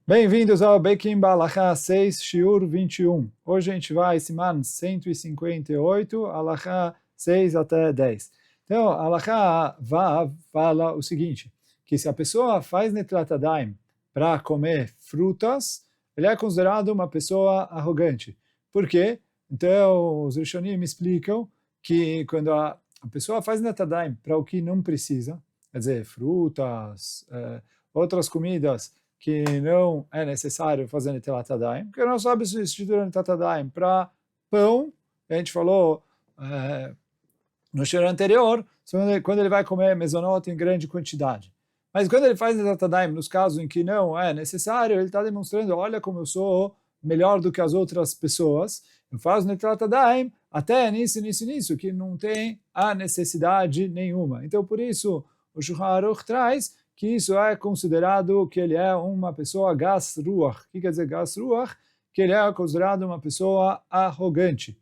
Bem-vindos ao Bekim Balachá 6, Shiur 21. Hoje a gente vai, Siman 158, Alachá 6 até 10. Então, Alachá Vav fala o seguinte, que se a pessoa faz Netilat Yadayim para comer frutas, ele é considerado uma pessoa arrogante. Por quê? Então, os Rishonim me explicam que quando a pessoa faz Netilat Yadayim para o que não precisa, quer dizer, frutas, outras comidas, que não é necessário fazer Netilat Yadayim, porque não sabe substituir Netilat Yadayim para pão, a gente falou no cheiro anterior, quando ele vai comer mezonot em grande quantidade. Mas quando ele faz Netilat Yadayim, nos casos em que não é necessário, ele está demonstrando, olha como eu sou melhor do que as outras pessoas, eu faço Netilat Yadayim até nisso, que não tem a necessidade nenhuma. Então, por isso, o Shulchan Aruch traz que isso é considerado que ele é uma pessoa gas ruach. O que quer dizer gas ruach? Que ele é considerado uma pessoa arrogante.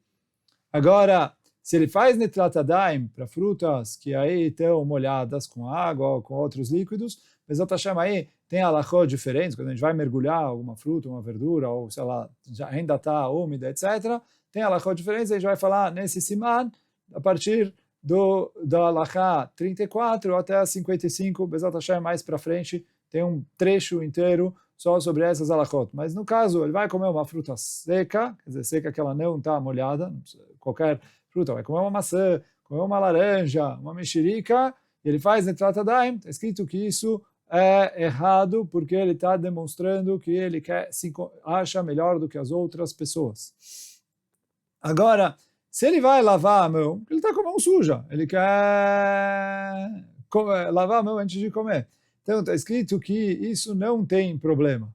Agora, se ele faz Netilat Yadayim para frutas que aí estão molhadas com água ou com outros líquidos, Bezat Hashem aí tem halachot diferentes, quando a gente vai mergulhar alguma fruta, uma verdura, ou sei lá, já ainda está úmida, etc., tem halachot diferentes, a gente vai falar nesse siman, a partir da halachá 34 até a 55, Bezat Hashem mais para frente, tem um trecho inteiro só sobre essas halachot. Mas no caso, ele vai comer uma fruta seca, quer dizer, seca que ela não está molhada, qualquer fruta, vai comer uma maçã, comer uma laranja, uma mexerica, e ele faz Netilat Yadayim, está escrito que isso é errado, porque ele está demonstrando que ele acha melhor do que as outras pessoas. Agora, se ele vai lavar a mão, ele está com a mão suja, ele quer lavar a mão antes de comer. Então, está escrito que isso não tem problema.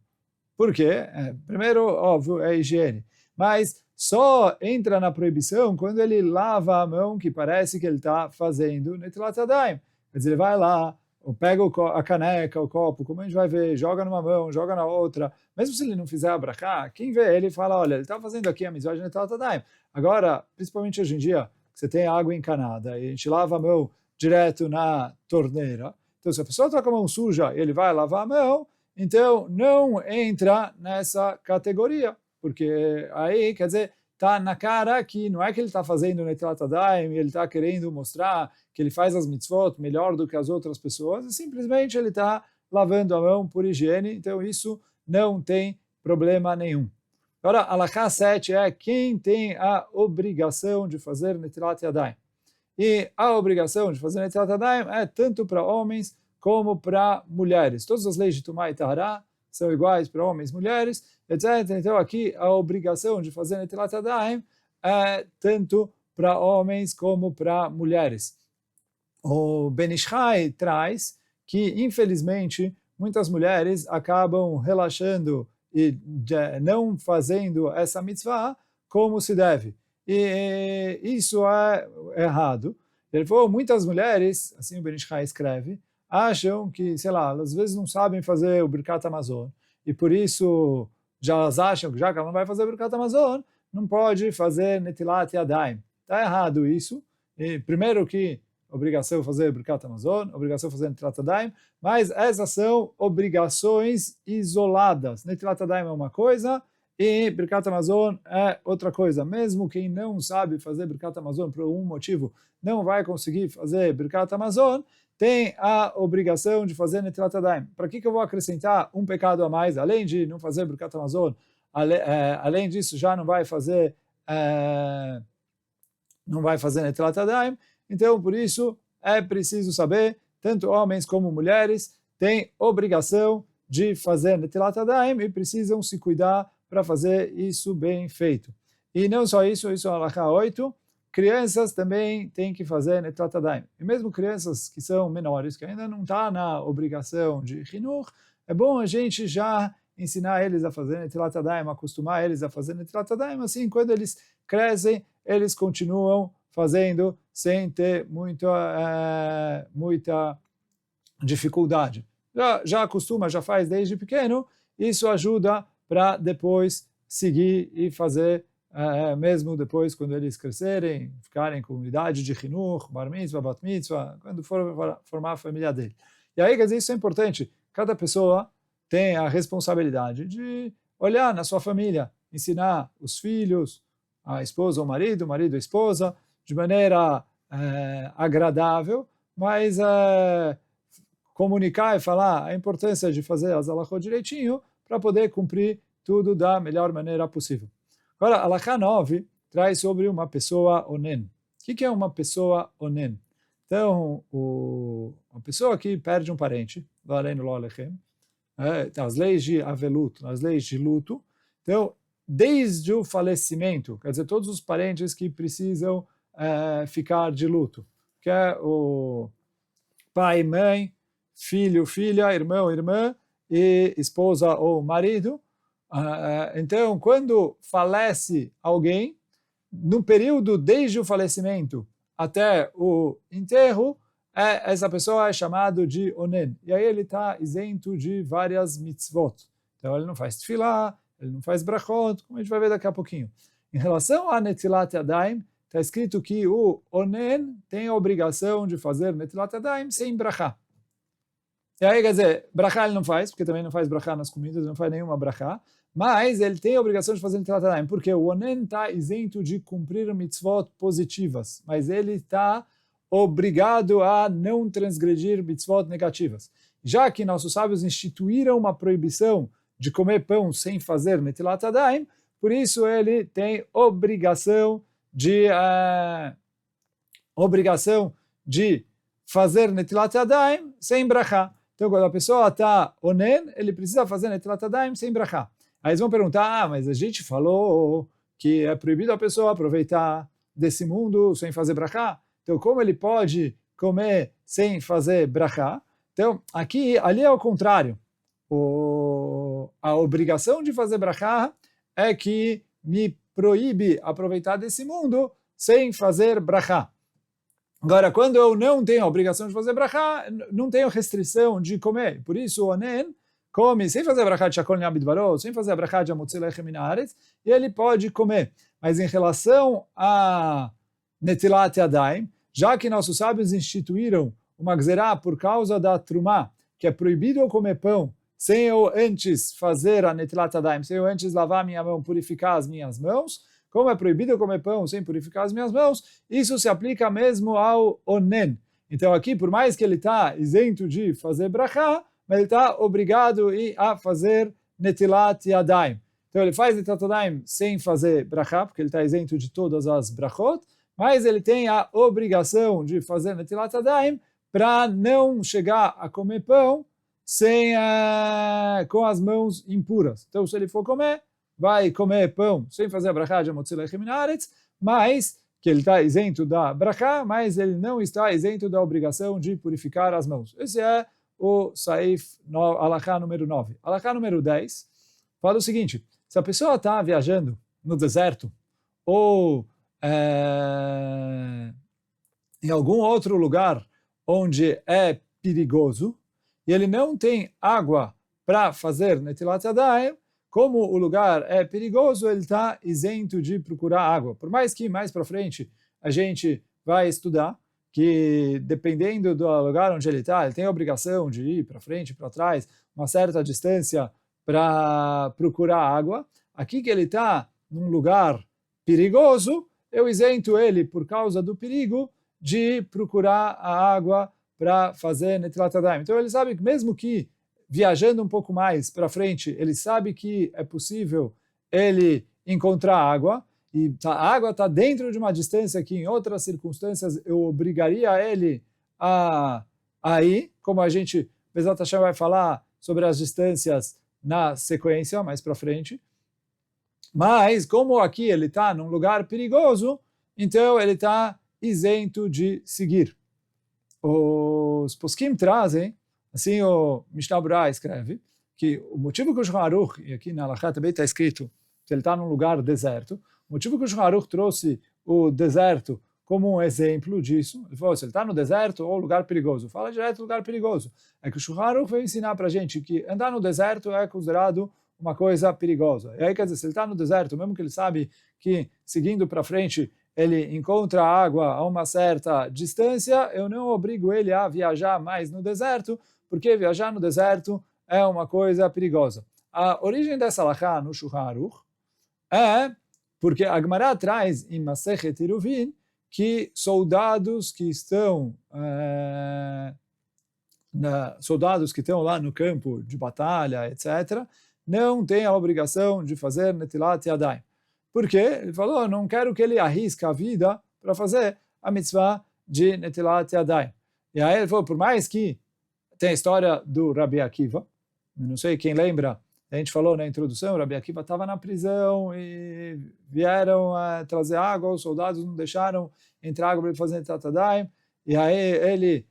Por quê? Primeiro, óbvio, é higiene. Mas só entra na proibição quando ele lava a mão, que parece que ele está fazendo Netilat Yadayim. Quer dizer, ele vai lá, pega a caneca, o copo, como a gente vai ver, joga numa mão, joga na outra. Mesmo se ele não fizer a brachá, quem vê ele fala, olha, ele está fazendo aqui a mitzvah de Netilat Yadayim. Agora, principalmente hoje em dia, que você tem água encanada e a gente lava a mão direto na torneira. Então, se a pessoa está com a mão suja e ele vai lavar a mão, então não entra nessa categoria, porque aí, quer dizer, está na cara que não é que ele está fazendo Netilat Yadayim e ele está querendo mostrar que ele faz as mitzvot melhor do que as outras pessoas, e simplesmente ele está lavando a mão por higiene, então isso não tem problema nenhum. Agora, a halachá 7 é quem tem a obrigação de fazer Netilat Yadayim. E a obrigação de fazer Netilat Yadayim é tanto para homens como para mulheres. Todas as leis de Tumá e Tahará são iguais para homens e mulheres, etc. Então aqui a obrigação de fazer Netilat Yadayim é tanto para homens como para mulheres. O Ben Ish Chai traz que, infelizmente, muitas mulheres acabam relaxando e não fazendo essa mitzvah como se deve. E isso é errado. Ele falou, muitas mulheres, assim o Ben Ish Chai escreve, acham que, sei lá, às vezes não sabem fazer o Birkat Hamazon, e por isso já elas acham que já que ela não vai fazer o Birkat Hamazon, não pode fazer Netilat Yadayim. Está errado isso. E primeiro que obrigação de fazer Birkat Hamazon, obrigação de fazer Netilat Yadayim, mas essas são obrigações isoladas. Netilat Yadayim é uma coisa e Birkat Hamazon é outra coisa. Mesmo quem não sabe fazer Birkat Hamazon por algum motivo não vai conseguir fazer Birkat Hamazon, tem a obrigação de fazer Netilat Yadayim. Para que eu vou acrescentar um pecado a mais, além de não fazer Birkat Hamazon, além disso já não vai fazer Netilat Yadayim. Então, por isso, é preciso saber, tanto homens como mulheres têm obrigação de fazer Netilat Yadayim e precisam se cuidar para fazer isso bem feito. E não só isso, isso é a halachá 8, crianças também têm que fazer Netilat Yadayim. E mesmo crianças que são menores, que ainda não estão na obrigação de Chinuch, é bom a gente já ensinar eles a fazer Netilat Yadayim, acostumar eles a fazer Netilat Yadayim, assim, quando eles crescem, eles continuam fazendo sem ter muita dificuldade. Já acostuma, já faz desde pequeno, isso ajuda para depois seguir e fazer, mesmo depois quando eles crescerem, ficarem com idade de Chinuch, Bar Mitzvah, Bat Mitzvah, quando for formar a família dele. E aí, quer dizer, isso é importante. Cada pessoa tem a responsabilidade de olhar na sua família, ensinar os filhos, a esposa ou o marido a esposa, de maneira agradável, mas comunicar e falar a importância de fazer as halachot direitinho para poder cumprir tudo da melhor maneira possível. Agora, a halachá 9 traz sobre uma pessoa onen. O que é uma pessoa onen? Então, uma pessoa que perde um parente, as leis de avelut, as leis de luto, então, desde o falecimento, quer dizer, todos os parentes que precisam ficar de luto, que é o pai, mãe, filho, filha, irmão, irmã, e esposa ou marido. Então, quando falece alguém, no período desde o falecimento até o enterro, essa pessoa é chamado de onen. E aí ele está isento de várias mitzvot. Então ele não faz tefilá, ele não faz brachot, como a gente vai ver daqui a pouquinho. Em relação a netilat yadayim, está escrito que o onen tem a obrigação de fazer netilat yadayim sem brachá. E aí, quer dizer, brachá ele não faz, porque também não faz brachá nas comidas, não faz nenhuma brachá, mas ele tem a obrigação de fazer netilat yadayim, porque o onen está isento de cumprir mitzvot positivas, mas ele está obrigado a não transgredir mitzvot negativas. Já que nossos sábios instituíram uma proibição de comer pão sem fazer netilat yadayim, por isso ele tem obrigação de fazer netilat yadayim sem brachá. Então, quando a pessoa está onen, ele precisa fazer netilat yadayim sem brachá. Aí eles vão perguntar, mas a gente falou que é proibido a pessoa aproveitar desse mundo sem fazer brachá. Então, como ele pode comer sem fazer brachá? Então, ali é o contrário. A obrigação de fazer brachá é que me proíbe aproveitar desse mundo sem fazer brachá. Agora, quando eu não tenho a obrigação de fazer brachá, não tenho restrição de comer. Por isso, o onen come sem fazer brachá de shakol ne'abid varo, sem fazer brachá de amotzi lechem min haaretz, e ele pode comer. Mas em relação a netilat yadayim, já que nossos sábios instituíram uma gzerá por causa da trumá, que é proibido eu comer pão sem eu antes fazer a netilat yadayim, sem eu antes lavar minha mão, purificar as minhas mãos, como é proibido eu comer pão sem purificar as minhas mãos, isso se aplica mesmo ao onen. Então aqui, por mais que ele está isento de fazer brachá, mas ele está obrigado a fazer netilat yadayim. Então ele faz netilat yadayim sem fazer brachá, porque ele está isento de todas as brachot, mas ele tem a obrigação de fazer netilat yadayim para não chegar a comer pão com as mãos impuras. Então, se ele for comer, vai comer pão sem fazer a brachá de amotzi lechem min haaretz, mas que ele está isento da brachá, mas ele não está isento da obrigação de purificar as mãos. Esse é o Saif Halachá número 9. Halachá número 10 fala o seguinte: se a pessoa está viajando no deserto ou em algum outro lugar onde é perigoso e ele não tem água para fazer netilat yadayim, como o lugar é perigoso, ele está isento de procurar água. Por mais que mais para frente a gente vai estudar que dependendo do lugar onde ele tem a obrigação de ir para frente, para trás, uma certa distância para procurar água. Aqui que ele está num lugar perigoso, eu isento ele por causa do perigo de procurar a água para fazer netilat yadayim. Então ele sabe que mesmo que viajando um pouco mais para frente, ele sabe que é possível ele encontrar água, e a água está dentro de uma distância que em outras circunstâncias eu obrigaria ele a ir, como a gente, Bezat Hashem, vai falar sobre as distâncias na sequência, mais para frente. Mas, como aqui ele está num lugar perigoso, então ele está isento de seguir. Os poskim trazem, assim o Mishnah Berurah escreve, que o motivo que o Shulchan Aruch, e aqui na Halachá também está escrito, que ele está num lugar deserto, o motivo que o Shulchan Aruch trouxe o deserto como um exemplo disso, ele falou, se ele está no deserto ou lugar perigoso, fala direto lugar perigoso, é que o Shulchan Aruch veio ensinar para a gente que andar no deserto é considerado uma coisa perigosa. E aí, quer dizer, se ele está no deserto, mesmo que ele sabe que seguindo para frente ele encontra água a uma certa distância, eu não obrigo ele a viajar mais no deserto, porque viajar no deserto é uma coisa perigosa. A origem dessa halakha no Shulchan Aruch é porque a Gemara traz em Masechet Eruvin que soldados que estão lá no campo de batalha, etc., não têm a obrigação de fazer Netilat Yadayim. Por quê? Ele falou, não quero que ele arrisque a vida para fazer a mitzvah de Netilat Yadayim. E aí ele falou, por mais que tem a história do Rabi Akiva, não sei quem lembra, a gente falou na introdução, o Rabi Akiva estava na prisão e vieram trazer água, os soldados não deixaram entrar água para ele fazer Netilat Yadayim, e aí ele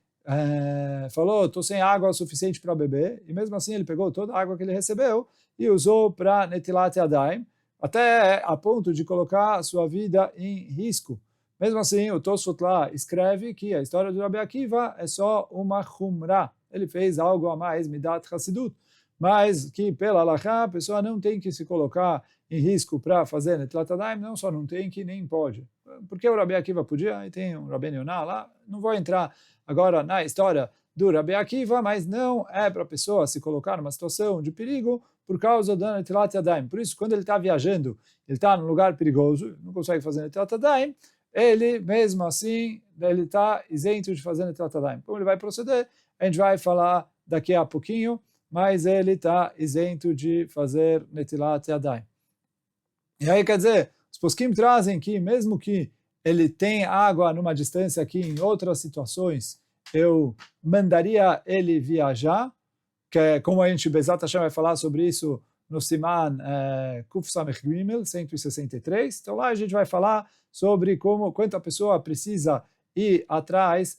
falou, estou sem água suficiente para beber, e mesmo assim ele pegou toda a água que ele recebeu e usou para Netilat Yadayim, até a ponto de colocar a sua vida em risco. Mesmo assim, o Tosfot lá escreve que a história do Rabi Akiva é só uma chumrah. Ele fez algo a mais, midat chassidut, mas que pela halakha a pessoa não tem que se colocar em risco para fazer Netilat Yadayim, não só não tem que nem pode. Porque o Rabi Akiva podia, e tem um Rabbeinu Yonah lá, não vou entrar agora na história do Rabi Akiva, mas não é para a pessoa se colocar numa situação de perigo por causa da Netilat Yadayim. Por isso, quando ele está viajando, ele está num lugar perigoso, não consegue fazer Netilat Yadayim, ele, mesmo assim, ele está isento de fazer Netilat Yadayim. Como ele vai proceder, a gente vai falar daqui a pouquinho, mas ele está isento de fazer Netilat Yadayim. E aí, quer dizer, os poskim trazem que, mesmo que ele tem água numa distância que em outras situações eu mandaria ele viajar, que é como a gente, Bezat Hashem, vai falar sobre isso no Siman Kuf Samech Gimel 163. Então lá a gente vai falar sobre quanto a pessoa precisa ir atrás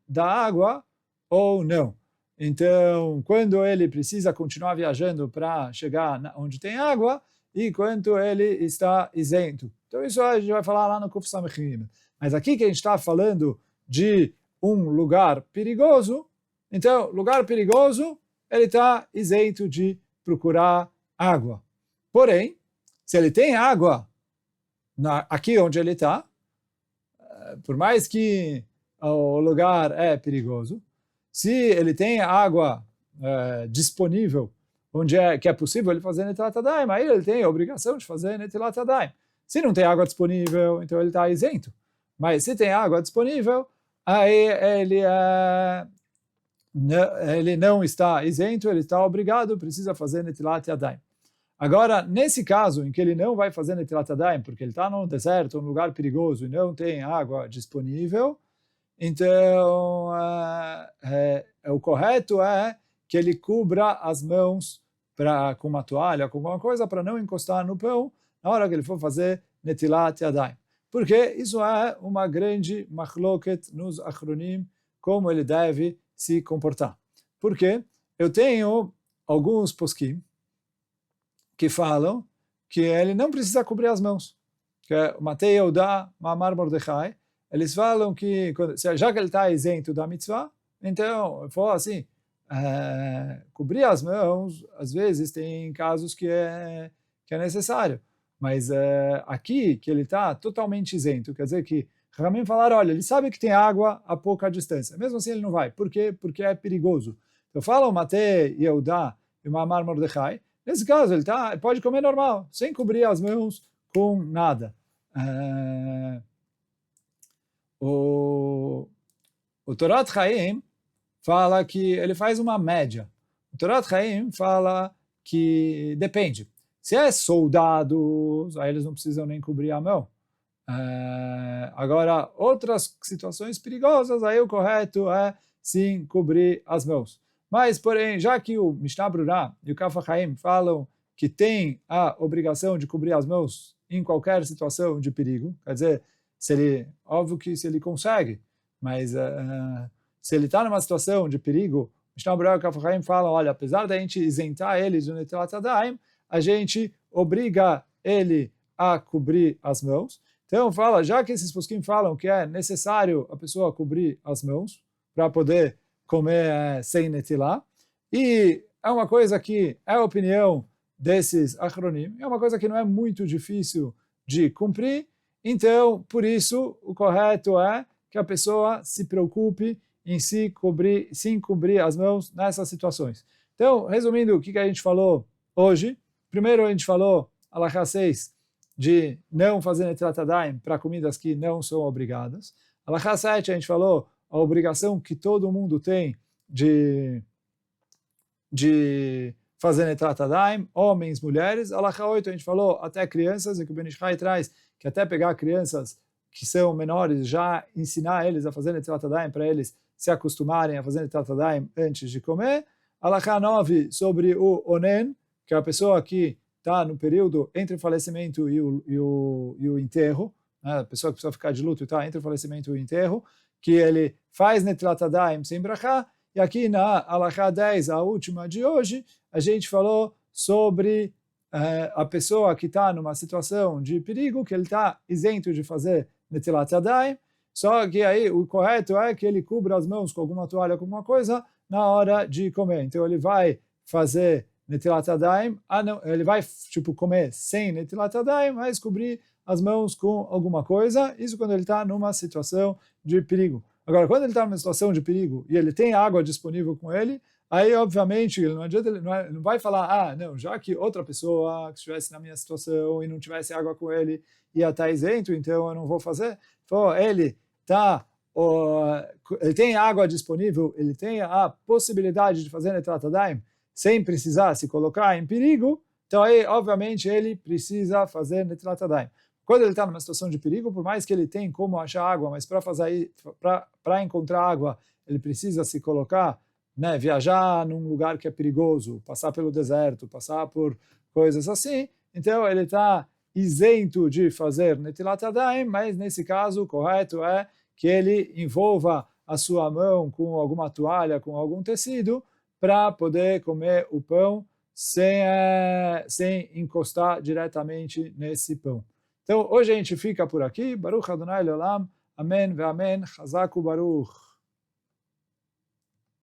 da água ou não. Então, quando ele precisa continuar viajando para chegar onde tem água e quanto ele está isento. Então isso a gente vai falar lá no Kuf Samech Gimel. Mas aqui que a gente está falando de um lugar perigoso, então, lugar perigoso, ele está isento de procurar água. Porém, se ele tem água aqui onde ele está, por mais que o lugar é perigoso, se ele tem água disponível, que é possível ele fazer Netilat Yadayim, aí ele tem a obrigação de fazer Netilat Yadayim. Se não tem água disponível, então ele está isento. Mas se tem água disponível, aí ele não está isento, ele está obrigado, precisa fazer Netilat Yadayim. Agora, nesse caso em que ele não vai fazer Netilat Yadayim, porque ele está num deserto, num lugar perigoso e não tem água disponível, então o correto é que ele cubra as mãos com uma toalha, com alguma coisa, para não encostar no pão na hora que ele for fazer Netilat Yadayim. Porque isso é uma grande machloket nos achronim, como ele deve se comportar. Porque eu tenho alguns poskim que falam que ele não precisa cobrir as mãos. Que é o Matei Yehuda, Mamar Mordechai, eles falam que, já que ele está isento da mitzvah, então, eu falo assim, cobrir as mãos, às vezes tem casos que é necessário. Mas aqui, que ele está totalmente isento, quer dizer que Ramim falaram, olha, ele sabe que tem água a pouca distância. Mesmo assim ele não vai. Por quê? Porque é perigoso. Então fala o Matei Yehuda e o Mamar Mordechai. Nesse caso, ele pode comer normal, sem cobrir as mãos com nada. O Torat Chaim fala que ele faz uma média. O Torat Chaim fala que depende. Se é soldados, aí eles não precisam nem cobrir a mão. Agora, outras situações perigosas, aí o correto é sim cobrir as mãos. Mas, porém, já que o Mishnah Brurah e o Kaf HaChaim falam que tem a obrigação de cobrir as mãos em qualquer situação de perigo, quer dizer, óbvio que se ele consegue, mas se ele está numa situação de perigo, Mishnah Brurah e o Kaf HaChaim falam, olha, apesar da gente isentar ele do Netilat Yadayim, a gente obriga ele a cobrir as mãos. Então fala, já que esses poskim falam que é necessário a pessoa cobrir as mãos para poder comer sem netilá, e é uma coisa que é a opinião desses achronim, é uma coisa que não é muito difícil de cumprir, então por isso o correto é que a pessoa se preocupe em se cobrir as mãos nessas situações. Então, resumindo, o que a gente falou hoje? Primeiro, a gente falou, Halakha 6, de não fazer Netilat Yadayim para comidas que não são obrigadas. Halakha 7, a gente falou a obrigação que todo mundo tem de fazer Netilat Yadayim, homens, mulheres. Halakha 8, a gente falou até crianças, e que o Ben Ish Chai traz que até pegar crianças que são menores, já ensinar eles a fazer Netilat Yadayim para eles se acostumarem a fazer Netilat Yadayim antes de comer. Halakha 9, sobre o Onen, que é a pessoa que está no período entre o falecimento e o enterro, né? A pessoa que precisa ficar de luto está entre o falecimento e o enterro, que ele faz Netilat Yadayim sem brachá. E aqui na Halakha 10, a última de hoje, a gente falou sobre a pessoa que está numa situação de perigo, que ele está isento de fazer Netilat Yadayim, só que aí o correto é que ele cubra as mãos com alguma toalha, com alguma coisa, na hora de comer. Então ele vai fazer Netilat Yadayim, ele vai comer sem Netilat Yadayim, mas cobrir as mãos com alguma coisa, isso quando ele está numa situação de perigo. Agora, quando ele está numa situação de perigo e ele tem água disponível com ele, aí, obviamente, não adianta, ele não vai falar, não, já que outra pessoa que estivesse na minha situação e não tivesse água com ele ia estar isento, então eu não vou fazer. Então, ele tem água disponível, ele tem a possibilidade de fazer Netilat Yadayim sem precisar se colocar em perigo, então aí, obviamente, ele precisa fazer Netilat Yadayim. Quando ele está numa situação de perigo, por mais que ele tenha como achar água, mas para encontrar água, ele precisa se colocar, né, viajar num lugar que é perigoso, passar pelo deserto, passar por coisas assim, então ele está isento de fazer Netilat Yadayim, mas nesse caso o correto é que ele envolva a sua mão com alguma toalha, com algum tecido, para poder comer o pão sem encostar diretamente nesse pão. Então, hoje a gente fica por aqui. Baruch Adonai Leolam. Amém ve amém. Chazak u'baruch.